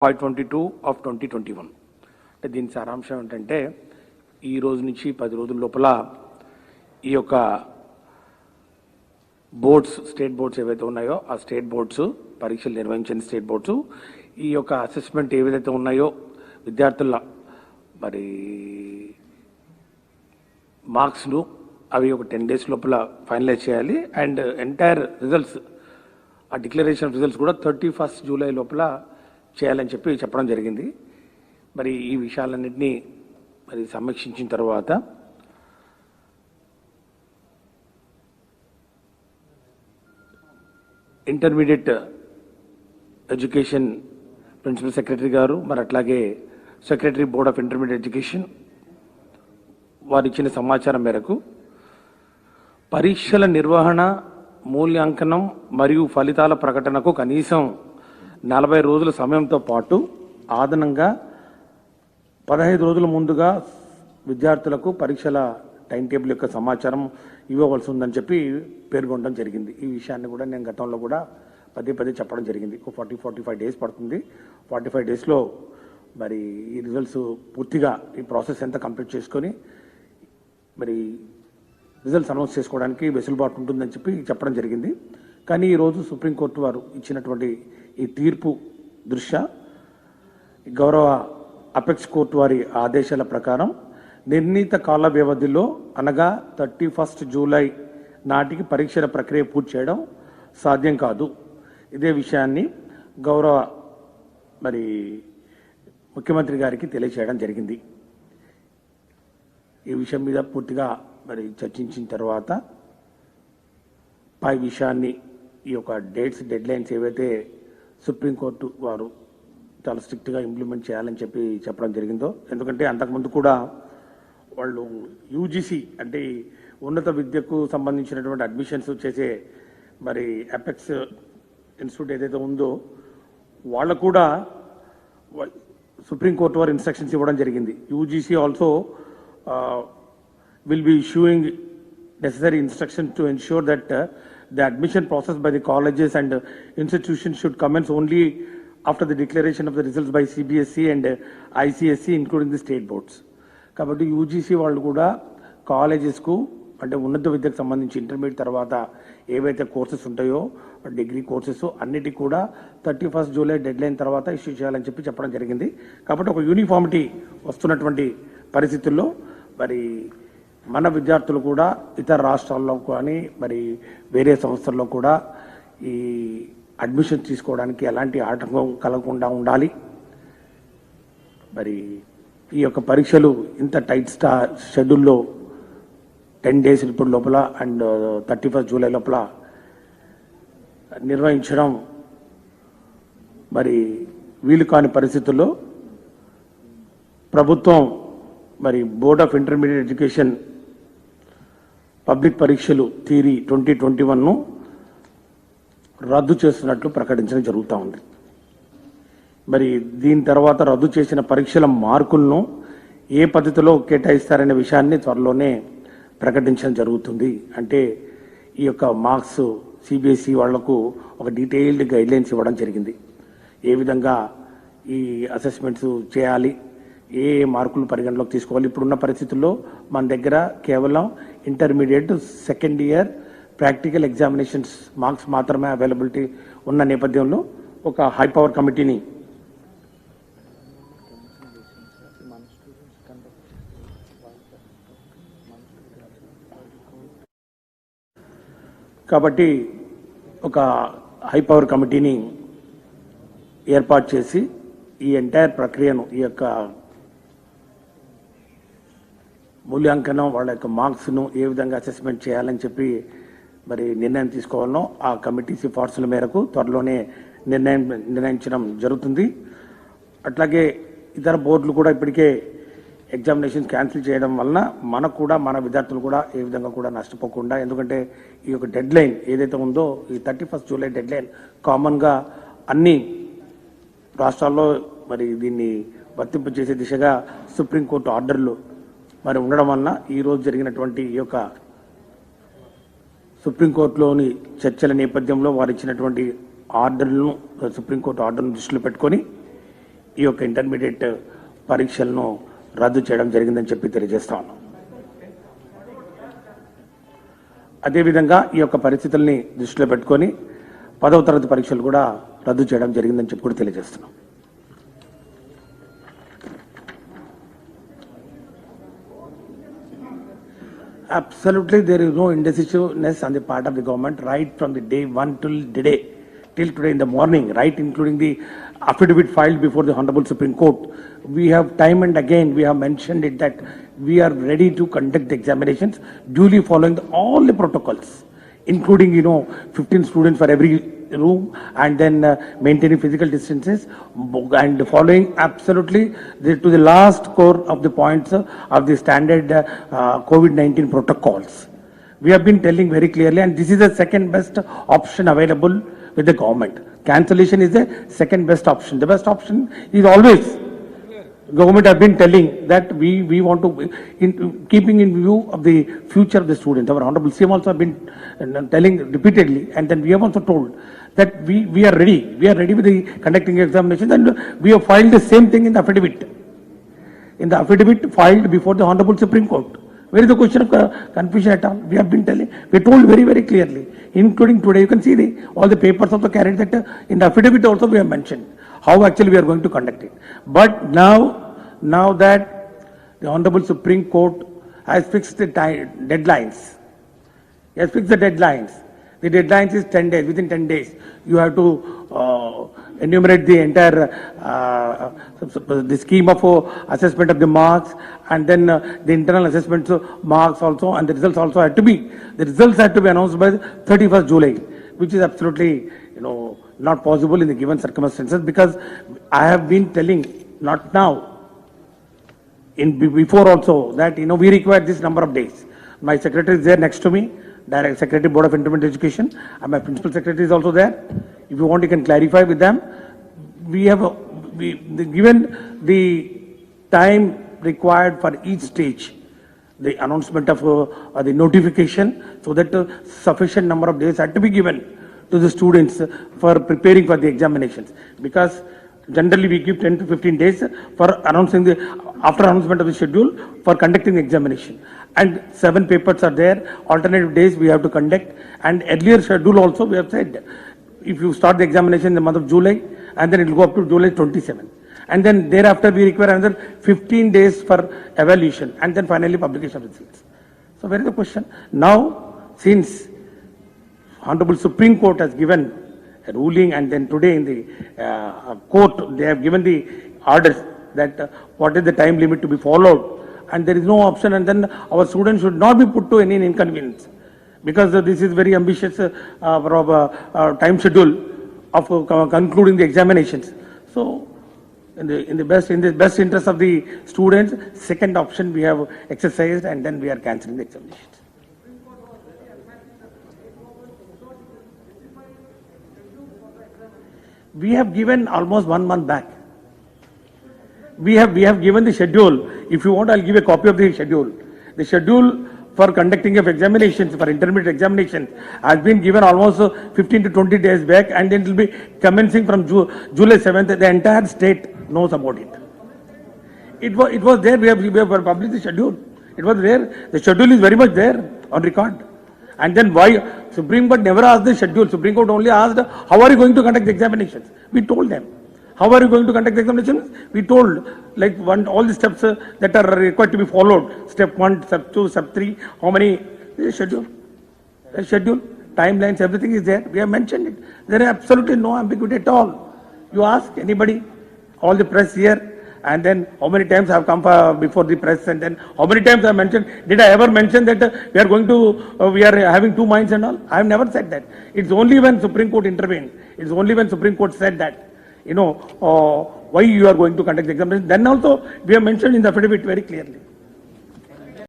522 of 2021 అంటే దీని సారాంశం ఏంటంటే ఈ రోజు నుంచి 10 రోజుల లోపల ఈ యొక్క బోర్డ్స్ స్టేట్ బోర్డ్స్ ఏవైతే ఉన్నాయో ఆ స్టేట్ బోర్డ్స్ పరీక్షలు నిర్వహించిన స్టేట్ బోర్డ్స్ ఈ యొక్క అసెస్మెంట్ ఏవైతే ఉన్నాయో విద్యార్థుల మరి మార్క్స్ను అవి ఒక 10 days లోపల ఫైనలైజ్ చేయాలి అండ్ ఎంటైర్ రిజల్ట్స్ ఆ డిక్లరేషన్ రిజల్ట్స్ కూడా 31st July లోపల చేయాలని చెప్పడం జరిగింది. మరి ఈ విషయాలన్నింటినీ మరి సమీక్షించిన తర్వాత ఇంటర్మీడియట్ ఎడ్యుకేషన్ ప్రిన్సిపల్ సెక్రటరీ గారు మరి అట్లాగే secretary board of intermediate education వారు ఇచ్చిన సమాచారం మేరకు పరీక్షల నిర్వహణ మూల్యాంకనం మరియు ఫలితాల ప్రకటనకు కనీసం 40 రోజుల సమయంతో పాటు అదనంగా 15 రోజుల ముందుగా విద్యార్థులకు పరీక్షల టైం టేబుల్ యొక్క సమాచారం ఇవ్వవలసి ఉందని పేర్కొనడం జరిగింది. ఈ విషయాన్ని కూడా నేను గతంలో కూడా పదే చెప్పడం జరిగింది. 45 days పడుతుంది. 45 daysలో మరి ఈ రిజల్ట్స్ పూర్తిగా ఈ ప్రాసెస్ ఎంత కంప్లీట్ చేసుకొని మరి రిజల్ట్స్ అనౌన్స్ చేసుకోవడానికి వెసులుబాటు ఉంటుందని చెప్పడం జరిగింది. కానీ ఈరోజు సుప్రీంకోర్టు వారు ఇచ్చినటువంటి ఈ తీర్పు దృష్ట్యా గౌరవ అపెక్స్ కోర్టు వారి ఆదేశాల ప్రకారం నిర్ణీత కాల వ్యవధిలో అనగా 31st July నాటికి పరీక్షల ప్రక్రియ పూర్తి చేయడం సాధ్యం కాదు. ఇదే విషయాన్ని గౌరవ మరి ముఖ్యమంత్రి గారికి తెలియచేయడం జరిగింది. ఈ విషయం మీద పూర్తిగా మరి చర్చించిన తర్వాత పై విషయాన్ని ఈ యొక్క డెడ్ లైన్స్ ఏవైతే సుప్రీంకోర్టు వారు చాలా స్ట్రిక్ట్గా ఇంప్లిమెంట్ చేయాలని చెప్పడం జరిగిందో, ఎందుకంటే అంతకుముందు కూడా వాళ్ళు యూజీసీ అంటే ఉన్నత విద్యకు సంబంధించినటువంటి అడ్మిషన్స్ చేసే మరి అపెక్స్ ఇన్స్టిట్యూట్ ఏదైతే ఉందో వాళ్ళకు కూడా సుప్రీంకోర్టు వారు ఇన్స్ట్రక్షన్స్ ఇవ్వడం జరిగింది. UGC also will be issuing necessary instructions to ensure that the admission process by the colleges and institutions should commence only after the declaration of the results by CBSE and ICSE including the state boards. కాబట్టి UGC వాళ్ళు కూడా కాలేజెస్కు అంటే ఉన్నత విద్యకు సంబంధించి intermediate తర్వాత ఏవైతే courses ఉంటాయో డిగ్రీ కోర్సెస్ అన్నిటికీ కూడా 31st July డెడ్లైన్ తర్వాత ఇష్యూ చేయాలని చెప్పడం జరిగింది. కాబట్టి ఒక యూనిఫామిటీ వస్తున్నటువంటి పరిస్థితుల్లో మరి మన విద్యార్థులు కూడా ఇతర రాష్ట్రాల్లో కానీ మరి వేరే సంస్థల్లో కూడా ఈ అడ్మిషన్ తీసుకోవడానికి ఎలాంటి ఆటంకం కలగకుండా ఉండాలి. మరి ఈ యొక్క పరీక్షలు ఇంత టైట్ షెడ్యూల్లో 10 days ఇప్పుడు లోపల అండ్ 31st July లోపల నిర్వహించడం మరి వీలు కాని పరిస్థితుల్లో ప్రభుత్వం మరి board of intermediate education public పరీక్షలు థియరీ 2021ను రద్దు చేస్తున్నట్లు ప్రకటించడం జరుగుతూ ఉంది. మరి దీని తర్వాత రద్దు చేసిన పరీక్షల మార్కులను ఏ పద్ధతిలో కేటాయిస్తారనే విషయాన్ని త్వరలోనే ప్రకటించడం జరుగుతుంది. అంటే ఈ యొక్క మార్క్స్ సిబిఎస్ఈ వాళ్లకు ఒక డీటెయిల్డ్ గైడ్లైన్స్ ఇవ్వడం జరిగింది. ఏ విధంగా ఈ అసెస్మెంట్స్ చేయాలి, ఏ మార్కులు పరిగణలోకి తీసుకోవాలి. ఇప్పుడున్న పరిస్థితుల్లో మన దగ్గర కేవలం intermediate second year practical examinations marks మాత్రమే అవైలబిలిటీ ఉన్న నేపథ్యంలో ఒక హై పవర్ కమిటీని ఏర్పాటు చేసి ఈ ఎంటైర్ ప్రక్రియను ఈ యొక్క మూల్యాంకనం వాళ్ళ యొక్క మార్క్స్ను ఏ విధంగా అసెస్మెంట్ చేయాలని మరి నిర్ణయం తీసుకోవాలనో ఆ కమిటీ సిఫార్సుల మేరకు త్వరలోనే నిర్ణయించడం జరుగుతుంది. అట్లాగే ఇతర బోర్డులు కూడా ఇప్పటికే ఎగ్జామినేషన్స్ క్యాన్సిల్ చేయడం వలన మనకు కూడా మన విద్యార్థులు కూడా ఏ విధంగా కూడా నష్టపోకుండా, ఎందుకంటే ఈ యొక్క డెడ్ లైన్ ఏదైతే ఉందో ఈ 31st July డెడ్ లైన్ కామన్గా అన్ని రాష్ట్రాల్లో మరి దీన్ని వర్తింపజేసే దిశగా సుప్రీంకోర్టు ఆర్డర్లు మరి ఉండడం వలన ఈరోజు జరిగినటువంటి ఈ యొక్క సుప్రీంకోర్టులోని చర్చల నేపథ్యంలో వారు ఇచ్చినటువంటి ఆర్డర్లను సుప్రీంకోర్టు ఆర్డర్ను దృష్టిలో పెట్టుకొని ఈ యొక్క ఇంటర్మీడియట్ పరీక్షలను రద్దు చేయడం జరిగిందని చెప్పి తెలియజేస్తా ఉన్నాం. అదేవిధంగా ఈ యొక్క పరిస్థితుల్ని దృష్టిలో పెట్టుకొని 10వ తరగతి పరీక్షలు కూడా రద్దు చేయడం జరిగిందని చెప్పి కూడా తెలియజేస్తున్నాం. Absolutely, there is no indecisiveness on the part of the government right from the day one till today in the morning, right, including the affidavit filed before the Honorable Supreme Court. We have time and again we have mentioned it that we are ready to conduct the examinations duly following all the protocols, including 15 students for every room, and then maintaining physical distances and following absolutely to the last core of the points of the standard COVID-19 protocols. We have been telling very clearly, and this is the second best option available with the government. Cancellation is the second best option. The best option is always government have been telling that we want to, keeping in view of the future of the students. Our Honorable CM also have been telling repeatedly, and then we have also told that we are ready. We are ready with the conducting examinations, and we have filed the same thing in the affidavit. In the affidavit filed before the Honorable Supreme Court. Where is the question of confusion at all? We have been telling, we told very, very clearly, including today. You can see all the papers also carried that in the affidavit also we have mentioned how actually we are going to conduct it. But now that the Honorable Supreme Court has fixed the deadlines, he has fixed the deadlines. The deadlines is 10 days. Within 10 days, you have to enumerate the entire the scheme of assessment of the marks, and then the internal assessment marks also, and the results also had to be announced by 31st July, which is absolutely not possible in the given circumstances, because I have been telling, not now, before also, that we require this number of days. My secretary is there next to me, Direct Secretary Board of Intermediate Education, and my principal secretary is also there. If you want, you can clarify with them. We have given the time required for each stage, the announcement of the notification, so that sufficient number of days had to be given to the students for preparing for the examinations, because generally we give 10 to 15 days for announcing after announcement of the schedule for conducting the examination. And 7 papers are there, alternative days we have to conduct, and earlier schedule also we have said, if you start the examination in the month of July, and then it will go up to July 27th. And then thereafter we require another 15 days for evaluation, and then finally publication of results. So where is the question? Now, since Honorable Supreme Court has given a ruling, and then today in the court they have given the orders that what is the time limit to be followed, and there is no option, and then our students should not be put to any inconvenience, because this is very ambitious time schedule of concluding the examinations. So in the best interest of the students, second option we have exercised, and then we are cancelling the examinations. We have given almost 1 month back. We have given the schedule. If you want, I'll give a copy of the schedule. The schedule for conducting of examinations, for intermediate examinations, has been given almost 15 to 20 days back, and then it will be commencing from July 7th. The entire state knows about it. It was there. We have published the schedule. It was there. The schedule is very much there on record. And then why Supreme Court never asked the schedule? Supreme Court only asked, how are you going to conduct the examinations? We told them. How are you going to conduct the examinations? We told, like all the steps that are required to be followed. Step 1, step 2, step 3, how many, schedule, timelines, everything is there. We have mentioned it. There is absolutely no ambiguity at all. You ask anybody, all the press here, and then how many times I have come before the press, and then how many times I mentioned, did I ever mention that we are having 2 minds and all? I have never said that. It's only when Supreme Court intervened, it's only when Supreme Court said that, why you are going to conduct the examination, then also we have mentioned in the affidavit very clearly.